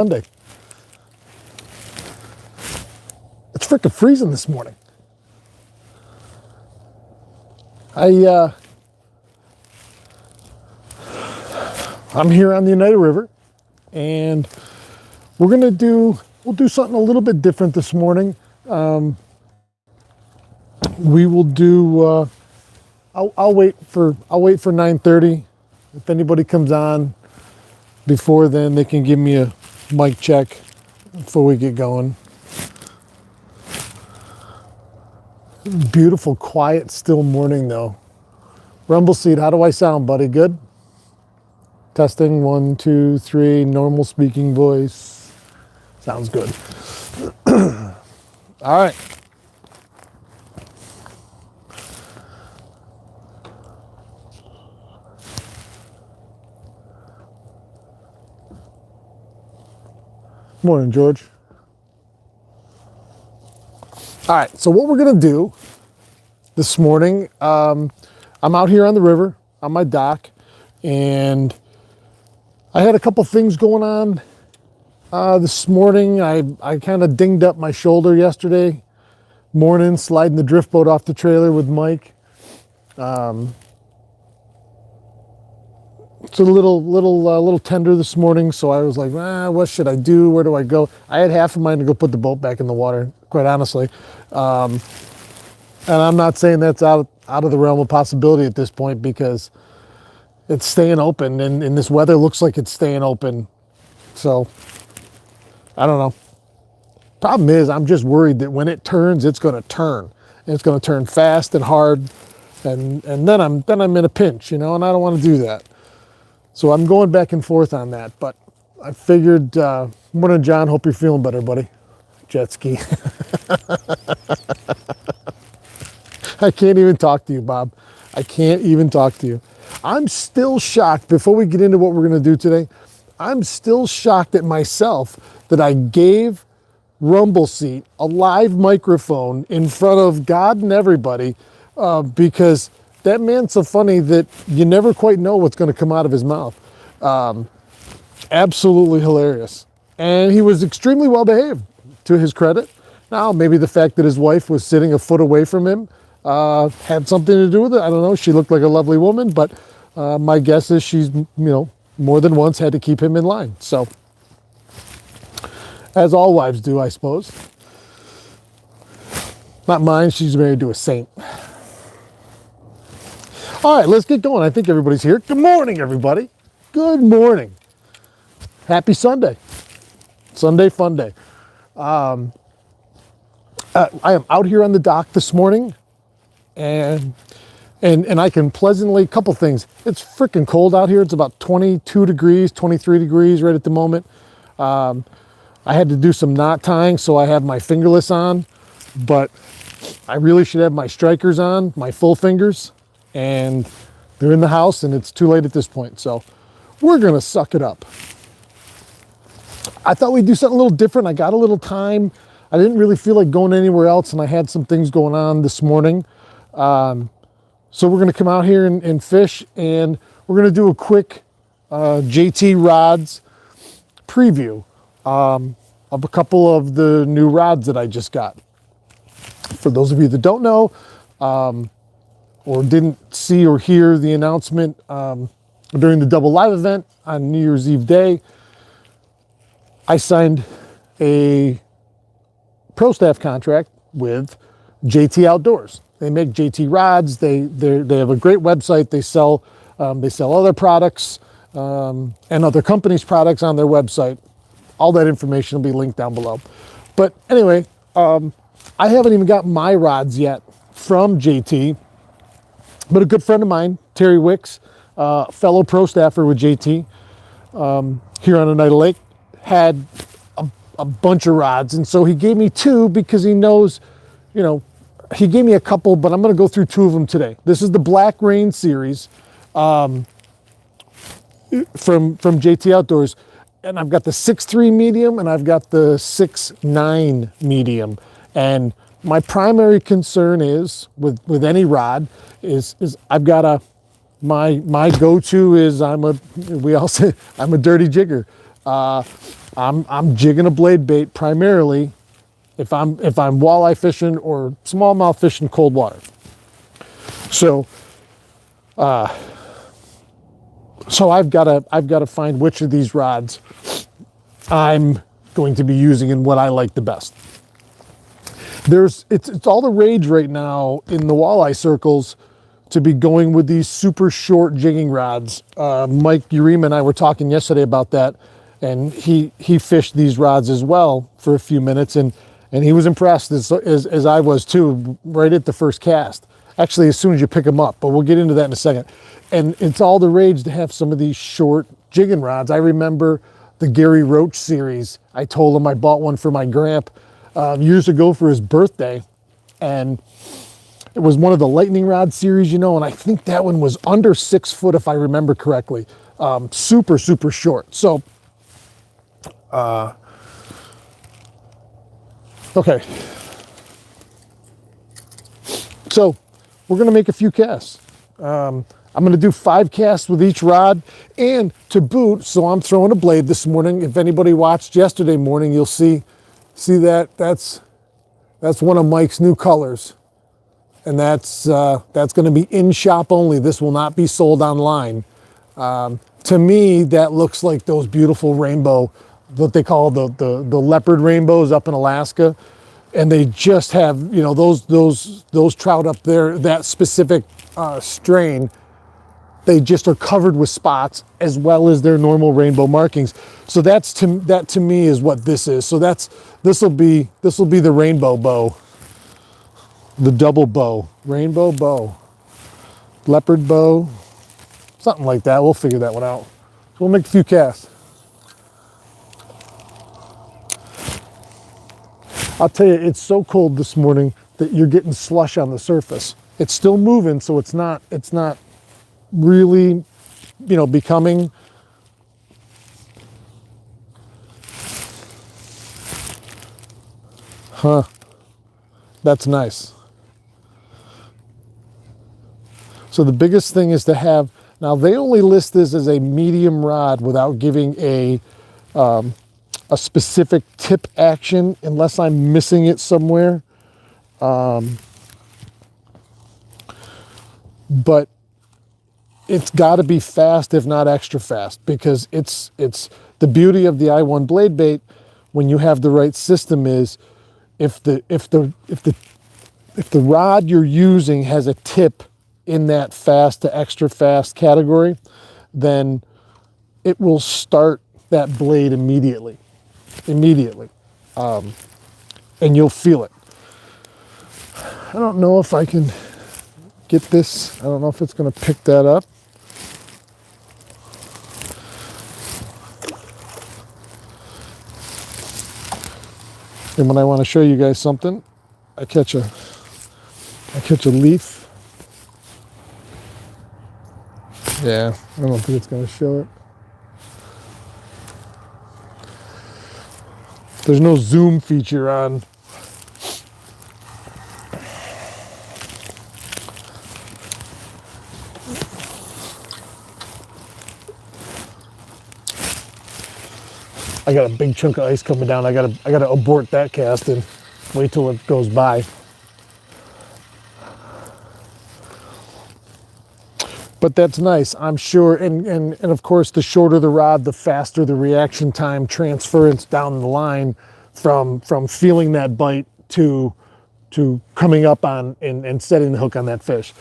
Sunday. It's freaking freezing this morning. I'm here on the Oneida River, and we'll do something a little bit different this morning. We will do. I'll wait for 9:30. If anybody comes on before then, they can give me a mic check before we get going. Beautiful, quiet, still morning though. Rumble Seed, how do I sound, buddy? Good? Testing, 1, 2, 3, normal speaking voice. Sounds good. All right. Morning, George. All right, so what we're gonna do this morning, I'm out here on the river on my dock, and I had a couple things going on this morning. I kind of dinged up my shoulder yesterday morning, sliding the drift boat off the trailer with Mike. It's a little tender this morning, so I was like, what should I do? Where do I go? I had half of mine to go put the boat back in the water, quite honestly. And I'm not saying that's out of the realm of possibility at this point, because it's staying open, and this weather looks like it's staying open. So I don't know. Problem is, I'm just worried that when it turns, it's going to turn, and it's going to turn fast and hard, and then I'm in a pinch, and I don't want to do that. So I'm going back and forth on that, but I figured, morning, John, hope you're feeling better, buddy. Jet ski. I can't even talk to you, Bob. I can't even talk to you. I'm still shocked, before we get into what we're going to do today, I'm still shocked at myself that I gave Rumble Seat a live microphone in front of God and everybody, because that man's so funny that you never quite know what's going to come out of his mouth. Absolutely hilarious. And he was extremely well behaved, to his credit. Now, maybe the fact that his wife was sitting a foot away from him had something to do with it. I don't know. She looked like a lovely woman, but my guess is she's, more than once had to keep him in line. So, as all wives do, I suppose. Not mine. She's married to a saint. All right, let's get going. I think everybody's here. Good morning, everybody. Good morning. Happy Sunday. Sunday fun day. I am out here on the dock this morning, and I can pleasantly, couple things. It's freaking cold out here. It's about 22 degrees, 23 degrees right at the moment. I had to do some knot tying, so I have my fingerless on, but I really should have my strikers on, my full fingers. And they're in the house, and it's too late at this point. So we're going to suck it up. I thought we'd do something a little different. I got a little time. I didn't really feel like going anywhere else, and I had some things going on this morning. So we're going to come out here and fish, and we're going to do a quick JT Rods preview of a couple of the new rods that I just got. For those of you that don't know, or didn't see or hear the announcement during the Double Live event on New Year's Eve day, I signed a pro staff contract with JT Outdoors. They make JT rods. They have a great website. They sell other products and other companies' products on their website. All that information will be linked down below. But anyway, I haven't even got my rods yet from JT. But a good friend of mine, Terry Wicks, fellow pro staffer with JT here on Oneida Lake, had a bunch of rods. And so he gave me two, because he knows, he gave me a couple, but I'm going to go through two of them today. This is the Black Rain series from JT Outdoors. And I've got the 6.3 medium, and I've got the 6.9 medium. And my primary concern is with any rod is I've got my go-to is I'm a dirty jigger. I'm jigging a blade bait primarily if I'm walleye fishing or smallmouth fishing cold water. So I've got to find which of these rods I'm going to be using and what I like the best. It's all the rage right now in the walleye circles to be going with these super short jigging rods. Mike Urema and I were talking yesterday about that, and he fished these rods as well for a few minutes, and he was impressed as I was too, right at the first cast. Actually, as soon as you pick them up, but we'll get into that in a second. And it's all the rage to have some of these short jigging rods. I remember the Gary Roach series. I told him I bought one for my gramp years ago for his birthday, and it was one of the lightning rod series, and I think that one was under 6 foot if I remember correctly. Super short. So okay, so we're gonna make a few casts. I'm gonna do 5 casts with each rod, and to boot, so I'm throwing a blade this morning. If anybody watched yesterday morning, you'll see that's one of Mike's new colors, and that's going to be in shop only. This will not be sold online. To me, that looks like those beautiful rainbow, what they call the leopard rainbows up in Alaska, and they just have those trout up there, that specific strain. They just are covered with spots as well as their normal rainbow markings. So that to me is what this is. So this will be the rainbow bow, the double bow, rainbow bow, leopard bow, something like that. We'll figure that one out. So we'll make a few casts. I'll tell you, it's so cold this morning that you're getting slush on the surface. It's still moving, so it's not really, becoming. Huh. That's nice. So the biggest thing is to have, now they only list this as a medium rod without giving a specific tip action, unless I'm missing it somewhere. But it's got to be fast, if not extra fast, because it's the beauty of the I1 blade bait when you have the right system is if the rod you're using has a tip in that fast to extra fast category, then it will start that blade immediately, and you'll feel it. I don't know if I can get this. I don't know if it's going to pick that up. And when I want to show you guys something, I catch a leaf. Yeah, I don't think it's going to show it. There's no zoom feature on. I got a big chunk of ice coming down. I gotta abort that cast and wait till it goes by. But that's nice, I'm sure. And of course, the shorter the rod, the faster the reaction time transference down the line from feeling that bite to coming up on and setting the hook on that fish.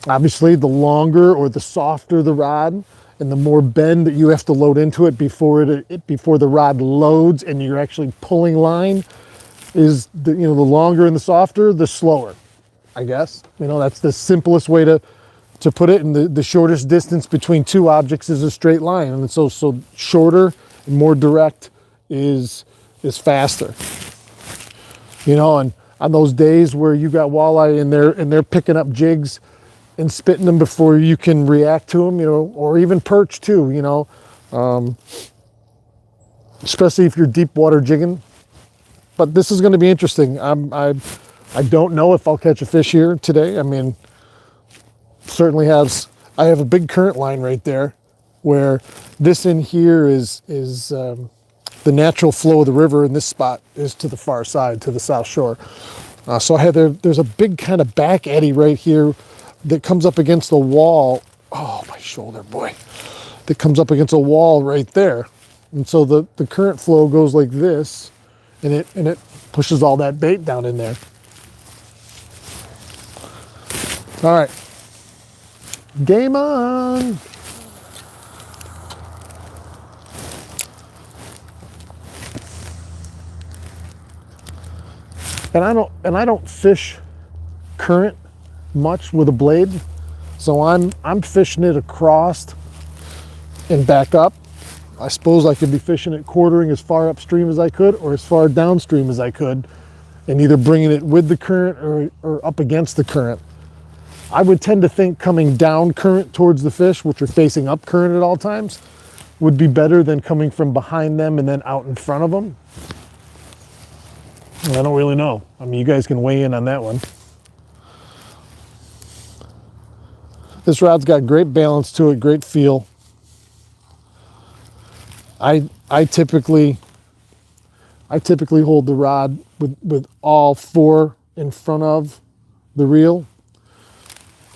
Obviously, the longer or the softer the rod, and the more bend that you have to load into it before the rod loads and you're actually pulling line, is the longer and the softer, the slower, I guess. That's the simplest way to put it. And the shortest distance between two objects is a straight line, and so shorter and more direct is faster. And on those days where you got walleye and they're picking up jigs and spitting them before you can react to them, or even perch too, especially if you're deep water jigging. But this is going to be interesting. I don't know if I'll catch a fish here today. I mean, I have a big current line right there, where this in here is the natural flow of the river, and this spot is to the far side, to the south shore. So I had there's a big kind of back eddy right here that comes up against the wall. Oh, my shoulder, boy. That comes up against a wall right there. And so the current flow goes like this, and it pushes all that bait down in there. All right. Game on. And I don't fish current much with a blade, so I'm fishing it across and back up. I suppose I could be fishing it quartering as far upstream as I could or as far downstream as I could, and either bringing it with the current or up against the current. I would tend to think coming down current towards the fish, which are facing up current at all times, would be better than coming from behind them and then out in front of them. I don't really know. I mean, you guys can weigh in on that one. This rod's got great balance to it, great feel. I typically hold the rod with all four in front of the reel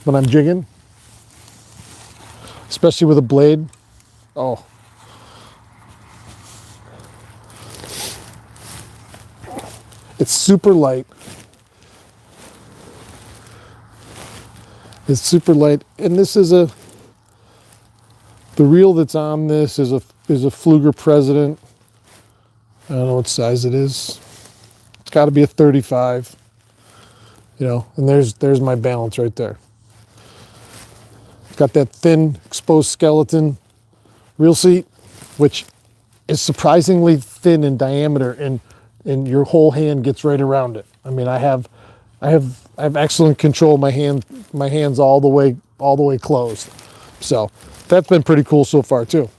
when I'm jigging, especially with a blade. Oh. It's super light. It's super light, and this is the reel that's on this is a Pflueger President. I don't know what size it is. It's got to be a 35. You know, and there's my balance right there. It's got that thin exposed skeleton reel seat, which is surprisingly thin in diameter, and your whole hand gets right around it. I mean, I have excellent control. My hands all the way closed. So that's been pretty cool so far too.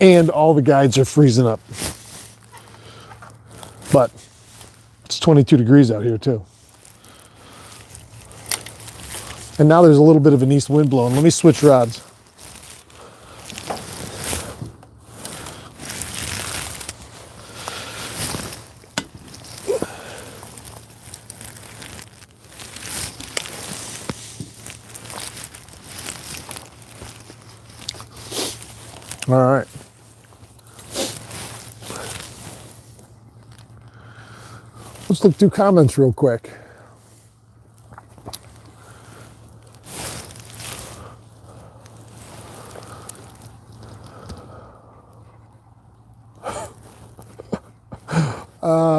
And all the guides are freezing up. But it's 22 degrees out here too. And now there's a little bit of an east wind blowing. Let me switch rods. All right. Let's look through comments real quick.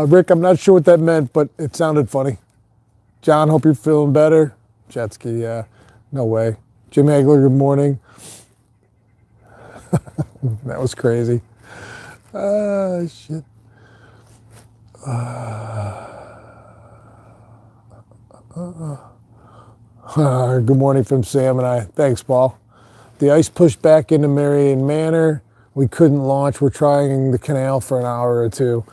Rick, I'm not sure what that meant, but it sounded funny. John, hope you're feeling better. Jet ski, yeah, no way. Jim Hagler, good morning. That was crazy. Shit. Good morning from Sam and I. Thanks, Paul. The ice pushed back into Marion Manor. We couldn't launch. We're trying the canal for an hour or two.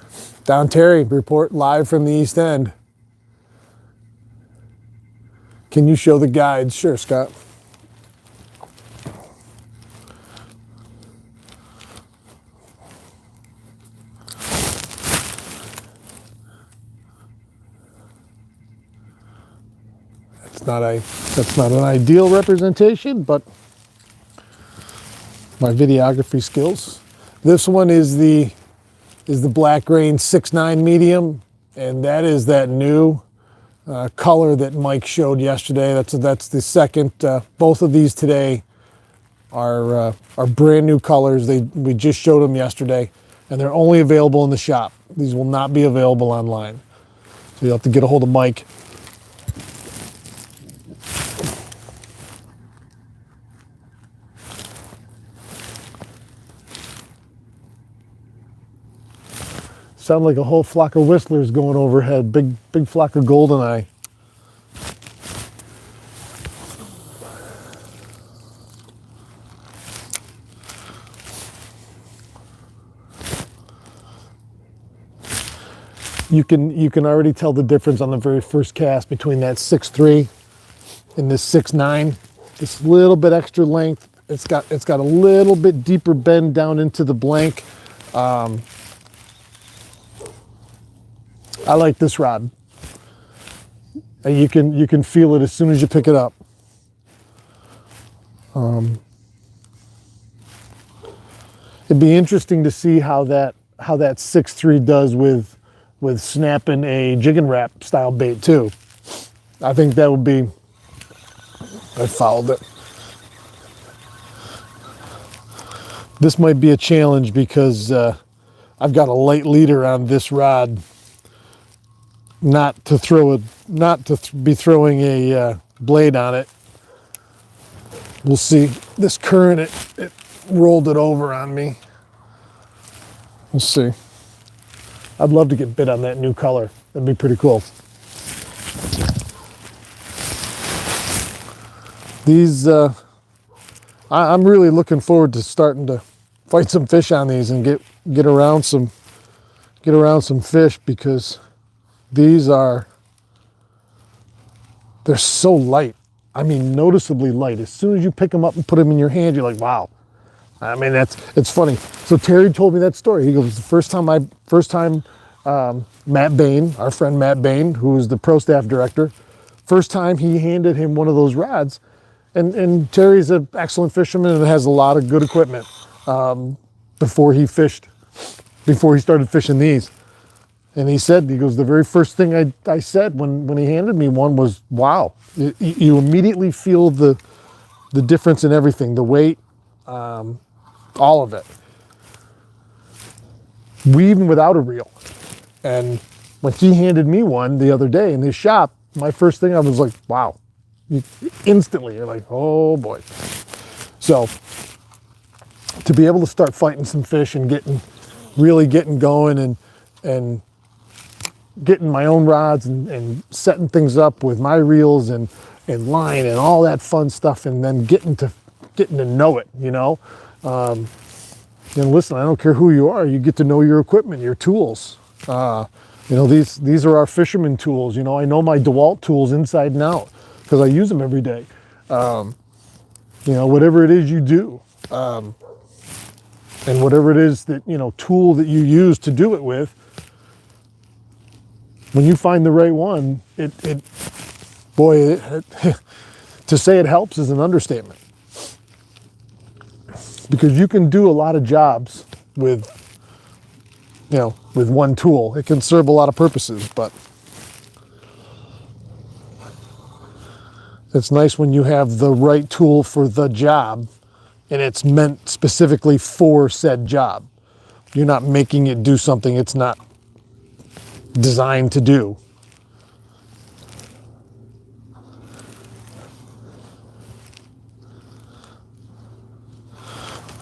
Don Terry, report live from the East End. Can you show the guides? Sure, Scott. That's not an ideal representation, but my videography skills. This one is the Black Rain 6.9 medium, and that is that new color that Mike showed yesterday. That's the second. Both of these today are brand new colors. We just showed them yesterday, and they're only available in the shop. These will not be available online, so you'll have to get a hold of Mike. Sound like a whole flock of whistlers going overhead. Big flock of goldeneye. You can already tell the difference on the very first cast between that 6.3 and this 6.9. this little bit extra length. It's got a little bit deeper bend down into the blank. I like this rod. And you can feel it as soon as you pick it up. It'd be interesting to see how that 6.3 does with snapping a jig and wrap style bait too. I think that would be. I fouled it. This might be a challenge because I've got a light leader on this rod. Not to be throwing a blade on it. We'll see. This current, it rolled it over on me. We'll see. I'd love to get bit on that new color. That'd be pretty cool. These, I'm really looking forward to starting to fight some fish on these and get around some fish, because they're so light. I mean, noticeably light. As soon as you pick them up and put them in your hand, you're like, wow. I mean, it's funny. So Terry told me that story. He goes, the first time Matt Bain, our friend Matt Bain, who is the pro staff director, first time he handed him one of those rods, and Terry's an excellent fisherman and has a lot of good equipment before he started fishing these. And he goes, the very first thing I said when he handed me one was, wow. You immediately feel the difference in everything, the weight, all of it. Even without a reel. And when he handed me one the other day in his shop, my first thing I was like, wow. Instantly, you're like, oh boy. So to be able to start fighting some fish and really getting going and getting my own rods and setting things up with my reels and line and all that fun stuff, and then getting to know it, you know. And listen, I don't care who you are, you get to know your equipment, your tools. You know, these are our fisherman tools. You know, I know my DeWalt tools inside and out because I use them every day. You know, whatever it is you do, and whatever it is that, you know, tool that you use to do it with, when you find the right one, to say it helps is an understatement. Because you can do a lot of jobs with one tool. It can serve a lot of purposes, but it's nice when you have the right tool for the job and it's meant specifically for said job. You're not making it do something it's not designed to do.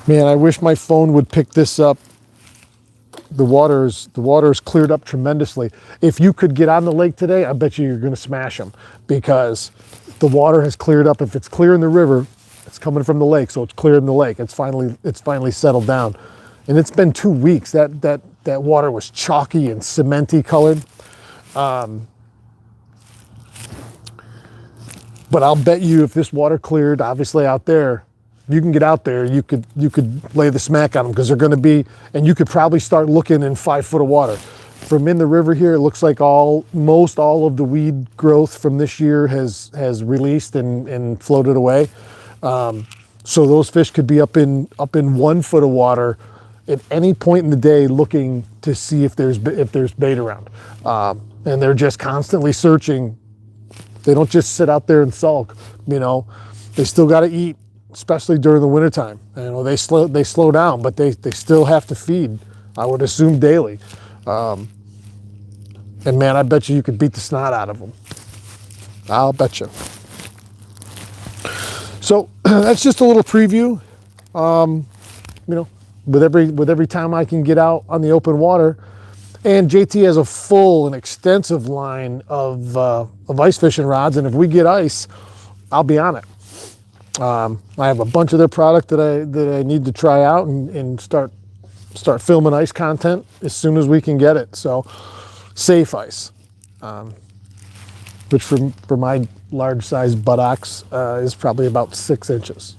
Man, I wish my phone would pick this up. The water's cleared up tremendously. If you could get on the lake today, I bet you're going to smash them, because the water has cleared up. If it's clear in the river, it's coming from the lake, so it's clear in the lake. It's finally settled down, and it's been 2 weeks. That water was chalky and cementy colored. But I'll bet you if this water cleared, obviously out there, you can get out there, you could lay the smack on them, because they're going to be, and you could probably start looking in 5 foot of water. From in the river here, it looks like most all of the weed growth from this year has released and floated away. So those fish could be up in 1 foot of water at any point in the day, looking to see if there's bait around. And they're just constantly searching. They don't just sit out there and sulk. You know, they still got to eat, especially during the wintertime. You know, they slow down, but they still have to feed, I would assume, daily. And man, I bet you could beat the snot out of them. I'll bet you. So that's just a little preview. You know, with every time I can get out on the open water, and JT has a full and extensive line of ice fishing rods, and if we get ice, I'll be on it. I have a bunch of their product that I need to try out and start filming ice content as soon as we can get it. So, safe ice. which for my large size buttocks is probably about 6 inches.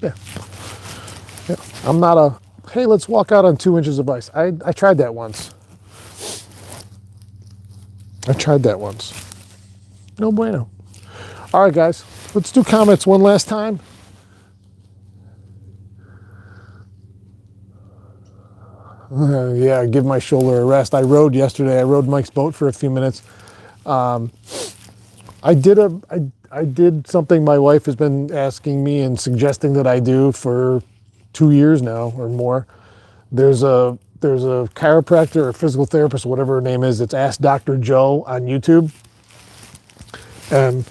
Yeah. Yeah. I'm not a, hey, let's walk out on 2 inches of ice. I tried that once. No bueno. All right, guys, let's do comments one last time. Yeah, give my shoulder a rest. I rode yesterday. I rode Mike's boat for a few minutes. I did something my wife has been asking me and suggesting that I do for 2 years now or more. There's a chiropractor or physical therapist, whatever her name is. It's Ask Dr. Joe on YouTube. And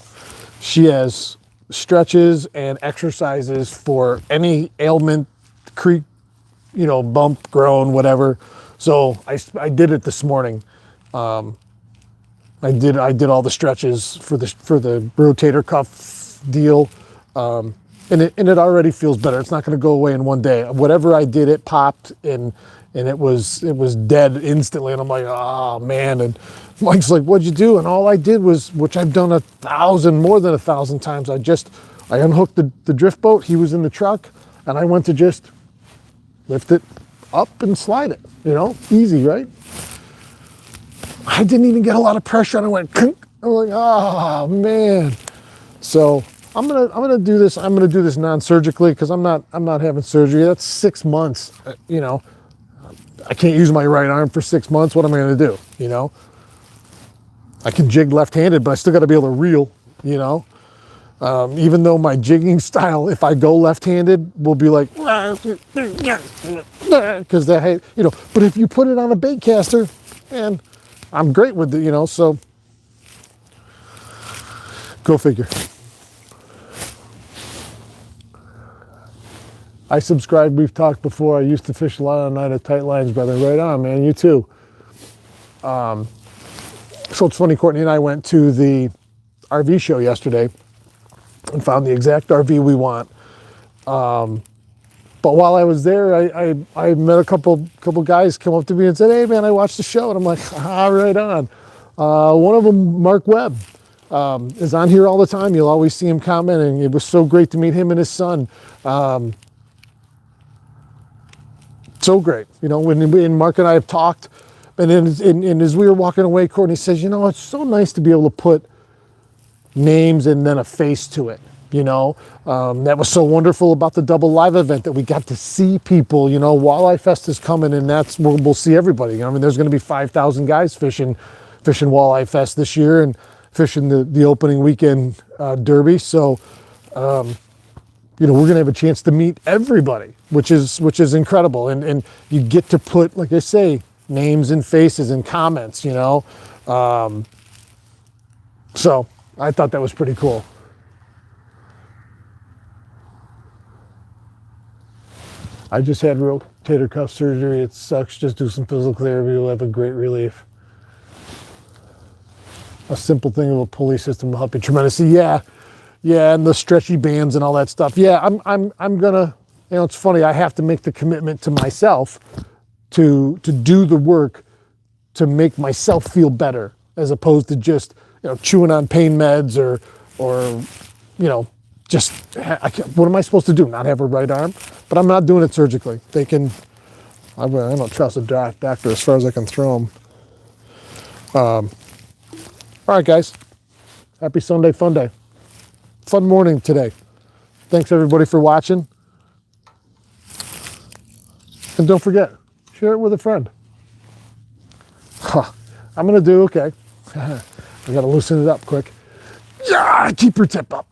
she has stretches and exercises for any ailment, creak, bump, groan, whatever. So I did it this morning. I did all the stretches for the rotator cuff deal, and it already feels better. It's not going to go away in one day. Whatever I did, it popped and it was dead instantly. And I'm like, oh man. And Mike's like, what'd you do? And all I did was, which I've done more than 1,000 times. I unhooked the drift boat. He was in the truck, and I went to just lift it up and slide it. Easy, right? I didn't even get a lot of pressure, and I went, I'm like, oh man. So I'm gonna do this. I'm gonna do this non-surgically because I'm not having surgery. That's 6 months. I can't use my right arm for 6 months. What am I gonna do? I can jig left-handed, but I still got to be able to reel. Even though my jigging style, if I go left-handed, will be like, because But if you put it on a bait caster, man, I'm great with it, so go figure. I subscribe. We've talked before. I used to fish a lot on night at Tight Lines, brother. Right on, man. You too. So it's funny, Courtney and I went to the RV show yesterday and found the exact RV we want. But while I was there, I met a couple guys come up to me and said, hey man, I watched the show. And I'm like, right on. One of them, Mark Webb, is on here all the time. You'll always see him commenting. It was so great to meet him and his son. So great. When Mark and I have talked, and as we were walking away, Courtney says, it's so nice to be able to put names and then a face to it. That was so wonderful about the double live event that we got to see people. Walleye Fest is coming, and that's where we'll see everybody. There's going to be 5,000 guys fishing Walleye Fest this year and fishing the opening weekend derby. So, we're going to have a chance to meet everybody, which is incredible. And you get to put, like I say, names and faces and comments. So I thought that was pretty cool. I just had rotator cuff surgery. It sucks. Just do some physical therapy. You'll have a great relief. A simple thing of a pulley system will help you tremendously. Yeah, and the stretchy bands and all that stuff. Yeah, I'm gonna. It's funny. I have to make the commitment to myself to do the work to make myself feel better, as opposed to just chewing on pain meds or just, what am I supposed to do? Not have a right arm? But I'm not doing it surgically. I don't trust a doctor as far as I can throw them. All right, guys. Happy Sunday, fun day. Fun morning today. Thanks, everybody, for watching. And don't forget, share it with a friend. I'm going to do, okay. I got to loosen it up quick. Yeah, keep your tip up.